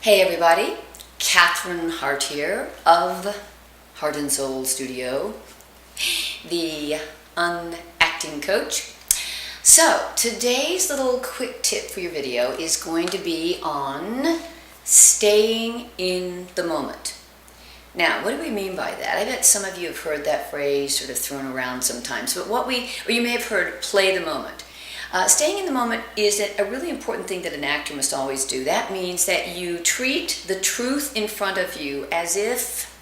Hey everybody, Cathryn Hartt here of Heart and Soul Studio, the unacting coach. So today's little quick tip for your video is going to be on staying in the moment. Now, what do we mean by that? I bet some of you have heard that phrase sort of thrown around sometimes, but or you may have heard play the moment. Staying in the moment is a really important thing that an actor must always do. That means that you treat the truth in front of you as if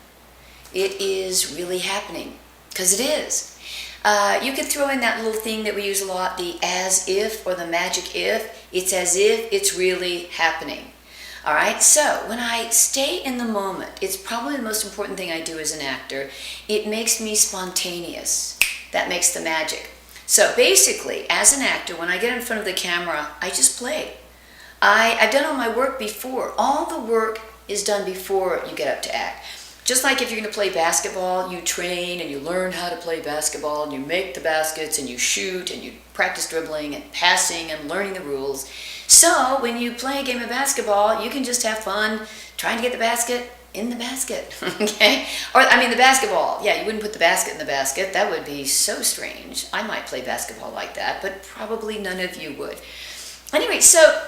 it is really happening, because it is. You could throw in that little thing that we use a lot, the as if or the magic if. It's as if it's really happening. All right, so when I stay in the moment, it's probably the most important thing I do as an actor. It makes me spontaneous. That makes the magic. So basically, as an actor, when I get in front of the camera, I just play. I've done all my work before. All the work is done before you get up to act. Just like if you're going to play basketball, you train and you learn how to play basketball and you make the baskets and you shoot and you practice dribbling and passing and learning the rules. So when you play a game of basketball, you can just have fun trying to get the basket in the basket, okay? The basketball. Yeah, you wouldn't put the basket in the basket. That would be so strange. I might play basketball like that, but probably none of you would. Anyway, so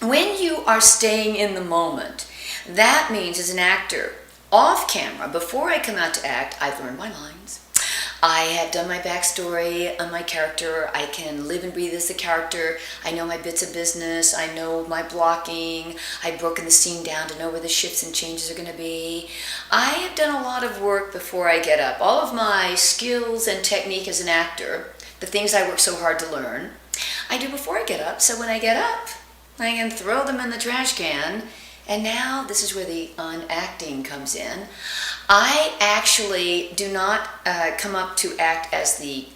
when you are staying in the moment, that means as an actor, off camera, before I come out to act, I've learned my lines. I have done my backstory on my character. I can live and breathe as the character. I know my bits of business. I know my blocking. I've broken the scene down to know where the shifts and changes are going to be. I have done a lot of work before I get up. All of my skills and technique as an actor, the things I work so hard to learn, I do before I get up. So when I get up, I can throw them in the trash can. And now this is where the unacting comes in. I actually do not come up to act as the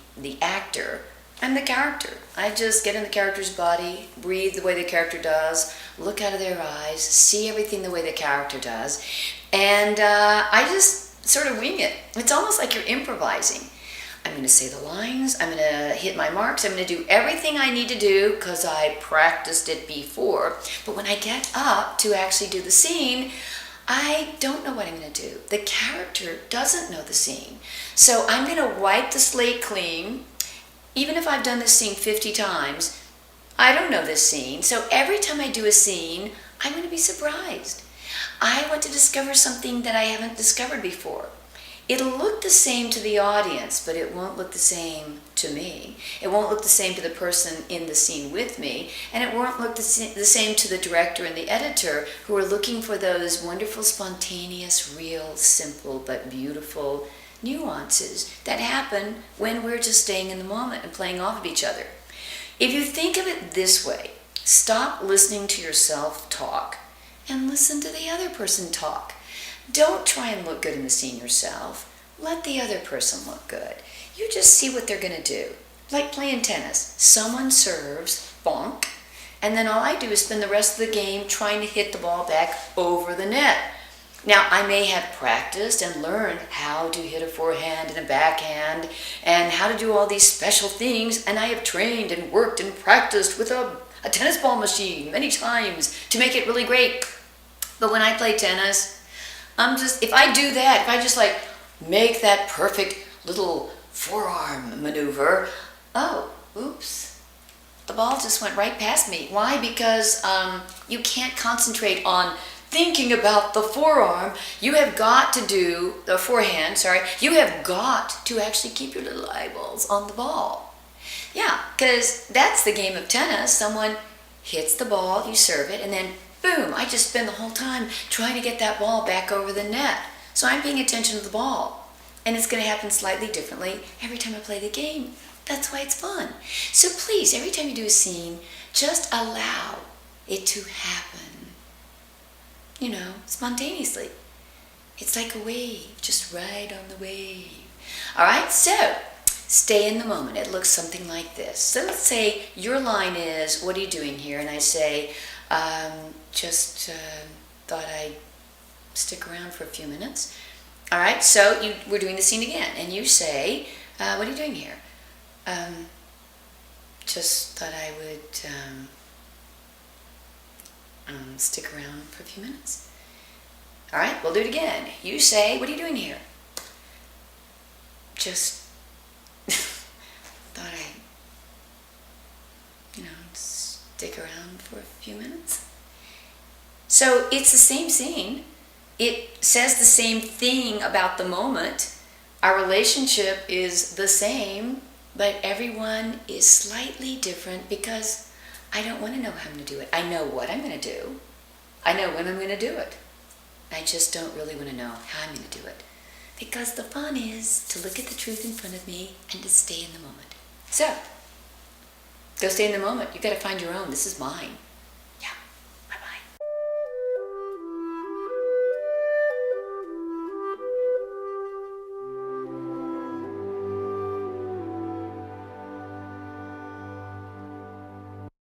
actor. I'm the character. I just get in the character's body, breathe the way the character does, look out of their eyes, see everything the way the character does, and I just sort of wing it. It's almost like you're improvising. I'm going to say the lines, I'm going to hit my marks, I'm going to do everything I need to do because I practiced it before. But when I get up to actually do the scene, I don't know what I'm going to do. The character doesn't know the scene. So I'm going to wipe the slate clean. Even if I've done this scene 50 times, I don't know this scene. So every time I do a scene, I'm going to be surprised. I want to discover something that I haven't discovered before. It'll look the same to the audience, but it won't look the same to me. It won't look the same to the person in the scene with me, and it won't look the same to the director and the editor who are looking for those wonderful, spontaneous, real, simple, but beautiful nuances that happen when we're just staying in the moment and playing off of each other. If you think of it this way, stop listening to yourself talk and listen to the other person talk. Don't try and look good in the scene yourself. Let the other person look good. You just see what they're going to do. Like playing tennis. Someone serves, bonk, and then all I do is spend the rest of the game trying to hit the ball back over the net. Now, I may have practiced and learned how to hit a forehand and a backhand and how to do all these special things, and I have trained and worked and practiced with a tennis ball machine many times to make it really great. But when I play tennis, if I do that, if I just like make that perfect little forearm maneuver, oh, oops, the ball just went right past me. Why? Because you can't concentrate on thinking about the forearm. You have got to do the forehand, you have got to actually keep your little eyeballs on the ball. Yeah, because that's the game of tennis. Someone hits the ball, you serve it, and then boom, I just spend the whole time trying to get that ball back over the net. So I'm paying attention to the ball. And it's going to happen slightly differently every time I play the game. That's why it's fun. So please, every time you do a scene, just allow it to happen. Spontaneously. It's like a wave, just ride on the wave. All right, so stay in the moment. It looks something like this. So let's say your line is, what are you doing here? And I say, just thought I'd stick around for a few minutes. All right, so we're doing the scene again, and you say, what are you doing here? Just thought I would stick around for a few minutes. All right, we'll do it again. You say, what are you doing here? Just thought I'd, stick around for a few minutes. So it's the same scene. It says the same thing about the moment. Our relationship is the same, but everyone is slightly different because I don't want to know how I'm going to do it. I know what I'm going to do. I know when I'm going to do it. I just don't really want to know how I'm going to do it. Because the fun is to look at the truth in front of me and to stay in the moment. So, go stay in the moment. You've got to find your own. This is mine.